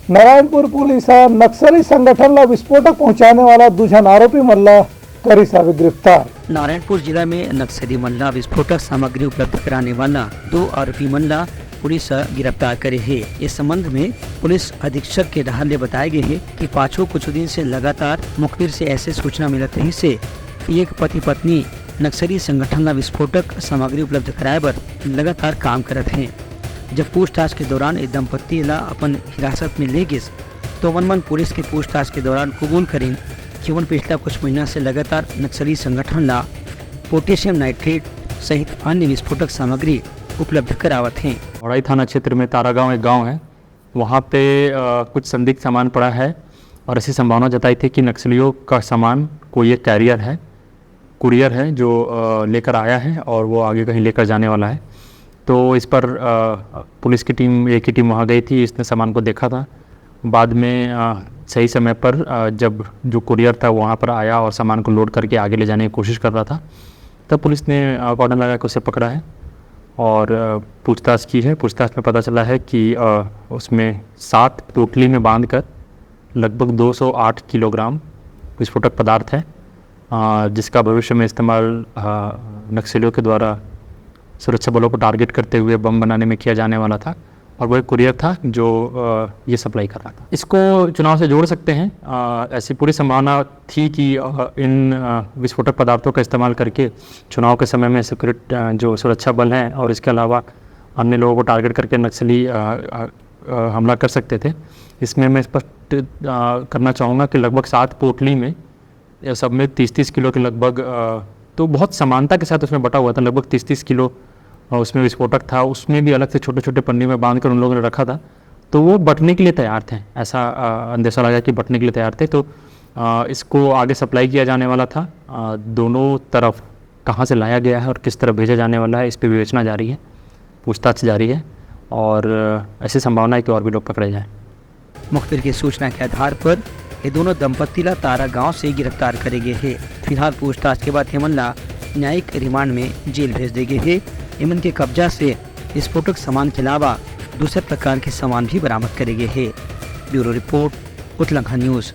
नारायणपूर पोलिसांना नक्सली संगठन विस्फोटक पहुंचाने वाला दुजन आरोपी मल्ला करीसावे गिरफ्तार। नारायणपुर जिला में नक्सली मल्ला विस्फोटक सामग्री उपलब्ध कराने वाला 2 आरोपी मल्ला पुलिस गिरफ्तार करे है। इस संबंध में पुलिस अधीक्षक के रहले बताए गए है कि पाछो कुछ दिन से लगातार मुखबिर से ऐसे सूचना मिलत रही से एक पति पत्नी नक्सली संगठन ला विस्फोटक सामग्री उपलब्ध कराए बर लगातार काम करत हैं। जब पूछताछ के दौरान एक दंपत्ति ला अपन हिरासत में ले गिस तो वनमन पुलिस के पूछताछ के दौरान कबूल करें कि वन पिछला कुछ महीना से लगातार नक्सली संगठन ला पोटेशियम नाइट्रेट सहित अन्य विस्फोटक सामग्री उपलब्ध करावत हैं। औड़ाई थाना क्षेत्र में तारागांव एक गांव है, वहाँ पे कुछ संदिग्ध सामान पड़ा है और ऐसी संभावना जताई थी कि नक्सलियों का सामान कोई एक कैरियर है, कुरियर है जो लेकर आया है और वो आगे कहीं लेकर जाने वाला है। तो इस पर पुलिस की टीम, एक ही टीम वहाँ गई थी, इसने सामान को देखा था। बाद में सही समय पर जब जो कुरियर था वहाँ पर आया और सामान को लोड करके आगे ले जाने की कोशिश कर रहा था, तब पुलिस ने कॉर्डन लगा के उसे पकड़ा है और पूछताछ की है। पूछताछ में पता चला है कि उसमें 7 पोटली में बांधकर लगभग 208 किलोग्राम विस्फोटक पदार्थ है, जिसका भविष्य में इस्तेमाल नक्सलियों के द्वारा सुरक्षा बलों को टारगेट करते हुए बम बनाने में किया जाने वाला था और वो एक कुरियर था जो ये सप्लाई कर रहा था। इसको चुनाव से जोड़ सकते हैं। ऐसी पूरी संभावना थी कि इन विस्फोटक पदार्थों का इस्तेमाल करके चुनाव के समय में जो सुरक्षा बल हैं और इसके अलावा अन्य लोगों को टारगेट करके नक्सली हमला कर सकते थे। इसमें मैं स्पष्ट करना चाहूँगा कि लगभग 7 पोटली में सब में 30-30 किलो के लगभग, तो बहुत समानता के साथ उसमें बटा हुआ था। लगभग 30-30 किलो उसमें विस्फोटक था। उसमें भी अलग से छोटे छोटे पन्नी में बांध कर उन लोगों ने रखा था, तो वो बटने के लिए तैयार थे। ऐसा अंदेशा लगा कि बटने के लिए तैयार थे। तो इसको आगे सप्लाई किया जाने वाला था। दोनों तरफ कहाँ से लाया गया है और किस तरह भेजा जाने वाला है, इस पर विवेचना जारी है, पूछताछ जारी है और ऐसी संभावना है कि और भी लोग पकड़े जाएँ। मुखबिर की सूचना के आधार पर ये दोनों दंपत्ति ला तारा गांव से गिरफ्तार करे गए हैं। फिलहाल पूछताछ के बाद हेमन ला न्यायिक रिमांड में जेल भेज दिए गए हैं। हेमन के कब्जा से विस्फोटक सामान के अलावा दूसरे प्रकार के सामान भी बरामद करे गए हैं। ब्यूरो रिपोर्ट, उतलंघा न्यूज़।